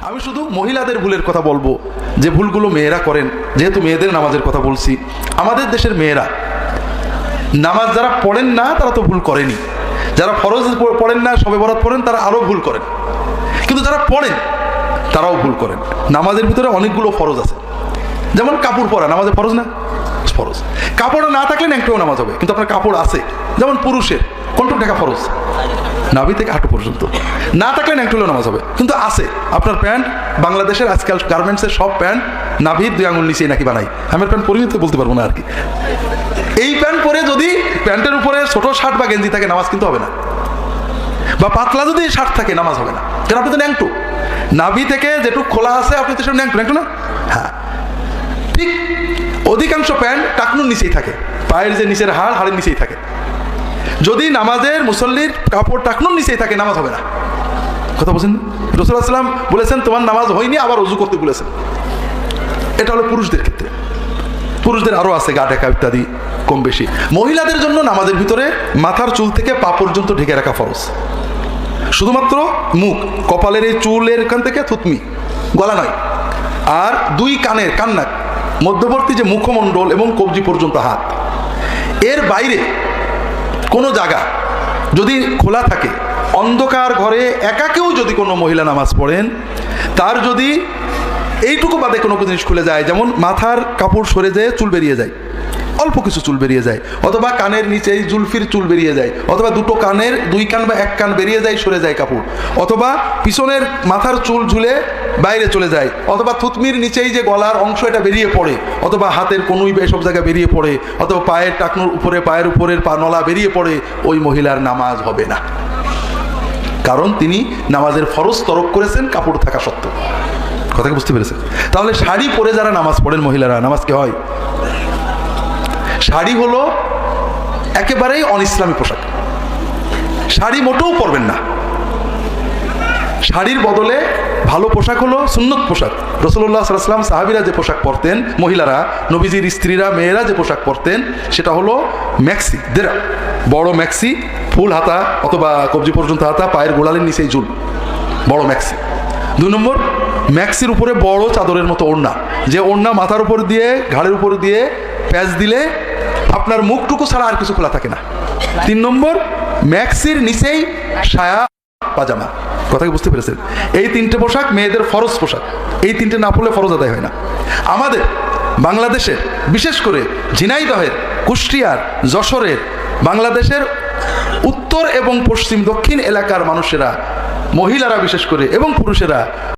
আমি শুধু মহিলাদের ভুলের কথা বলবো, যে ভুলগুলো মেয়েরা করেন। যেহেতু মেয়েদের নামাজের কথা বলছি, আমাদের দেশের মেয়েরা নামাজ যারা পড়েন না তারা তো ভুল করেনি, যারা ফরজ পড়েন না, শবে বরাত পড়েন, তারা আরও ভুল করেন। কিন্তু যারা পড়েন তারাও ভুল করেন। নামাজের ভিতরে অনেকগুলো ফরজ আছে, যেমন কাপড় পরা নামাজের ফরজ না? ফরজ। কাপড় না থাকলে ন্যাংটেও নামাজ হবে, কিন্তু আপনার কাপড় আছে। যেমন পুরুষের কোনটুকু ঢাকা ফরজ? নাভি থেকে হাঁটু পর্যন্ত। না থাকলে ন্যাংটেও নামাজ হবে, কিন্তু আছে। আপনার প্যান্ট, বাংলাদেশের আজকাল গার্মেন্টসের সব প্যান্ট নাভির 2 আঙুল নিচেই নাকি বানাই। আমার প্যান্ট পরিমিত বলতে পারবো না আর কি। এই প্যান্ট পরে যদি প্যান্টের উপরে ছোট শার্ট বা গেঞ্জি থাকে নামাজ কিন্তু হবে না, বা পাতলা যদি শার্ট থাকে নামাজ হবে না, কারণ আপনি তো ন্যাংটু। নাভি থেকে যেটুকু খোলা আছে আপনি তো সেটা ন্যাংটু না? হ্যাঁ, ঠিক। অধিকাংশ প্যান্ট টাকনুর নিচেই থাকে, পায়ের যে নিচের হাড়ের নিচেই থাকে। যদি নামাজের মুসল্লির কাপড় টাকনুর নিচেই থাকে নামাজ হবে না। কথা বলছেন? রাসূলুল্লাহ সাল্লাল্লাহু আলাইহি ওয়াসাল্লাম বলেছেন তোমার নামাজ হয়নি, আবার ওযু করতে বলেছেন। এটা হলো পুরুষদের ক্ষেত্রে। পুরুষদের আরও আছে গা ঢাকা ইত্যাদি কম বেশি। মহিলাদের জন্য নামাজের ভিতরে মাথার চুল থেকে পা পর্যন্ত ঢেকে রাখা ফরজ। শুধুমাত্র মুখ, কপালের এই চুলের এখান থেকে থুতনি, গলা নয়। আর 2 কানের কান্নাক মধ্যবর্তী যে মুখমণ্ডল এবং কবজি পর্যন্ত হাত। এর বাইরে কোনো জায়গা যদি খোলা থাকে, অন্ধকার ঘরে একা কেউ যদি কোনো মহিলা নামাজ পড়েন, তার যদি এইটুকু বাদে কোনো জিনিস খুলে যায়, যেমন মাথার কাপড় সরে যায়, চুল বেরিয়ে যায়, অল্প কিছু চুল বেরিয়ে যায়, অথবা কানের নিচেই জুলফির চুল বেরিয়ে যায়, অথবা 2 কানের 2 কান বা 1 কান বেরিয়ে যায়, সরে যায় কাপড়, অথবা পিছনের মাথার চুল ঝুলে বাইরে চলে যায়, অথবা থুতমির নিচেই যে গলার অংশ এটা বেরিয়ে পড়ে, অথবা হাতের কনুই বা এসব জায়গায় বেরিয়ে পড়ে, অথবা পায়ের টাকনুর উপরে, পায়ের উপরের পা নলা বেরিয়ে পড়ে, ওই মহিলার নামাজ হবে না। কারণ তিনি নামাজের ফরজ তরক করেছেন কাপড় থাকা সত্ত্বেও। কথা কি বুঝতে পেরেছেন? তাহলে শাড়ি পরে যারা নামাজ পড়েন মহিলারা, নামাজ কি হয়? শাড়ি হলো একেবারেই অনইসলামী পোশাক। শাড়ি মোটেও পরবেন না। শাড়ির বদলে ভালো পোশাক হলো সুন্নত পোশাক। রাসূলুল্লাহ সাল্লাল্লাহু আলাইহি ওয়াসাল্লাম সাহাবীরা যে পোশাক পরতেন, মহিলারা, নবীজির স্ত্রীরা, মেয়েরা যে পোশাক পরতেন, সেটা হলো ম্যাক্সি, দেরা, বড় ম্যাক্সি, ফুল হাতা অথবা কবজি পর্যন্ত হাতা, পায়ের গোড়ালির নিচেই ঝুল, বড় ম্যাক্সি। 2 নম্বর, ম্যাক্সির উপরে বড় চাদরের মতো ওড়না, যে ওড়না মাথার উপর দিয়ে, ঘাড়ের উপর দিয়ে প্যাচ দিলে আপনার মুখটুকু ছাড়া আর কিছু খোলা থাকে না। 3 নম্বর, ম্যাক্সির নিচেই সায়া পাজামা। কথা কি বুঝতে পেরেছেন? এই 3টে পোশাক মেয়েদের ফরজ পোশাক। এই 3টে না পড়লে ফরজ আদায় হয় না। আমাদের বাংলাদেশের, বিশেষ করে ঝিনাইদহের, কুষ্টিয়ার, যশোরের, বাংলাদেশের উত্তর এবং পশ্চিম দক্ষিণ এলাকার মানুষেরা, মহিলারা বিশেষ করে এবং পুরুষেরা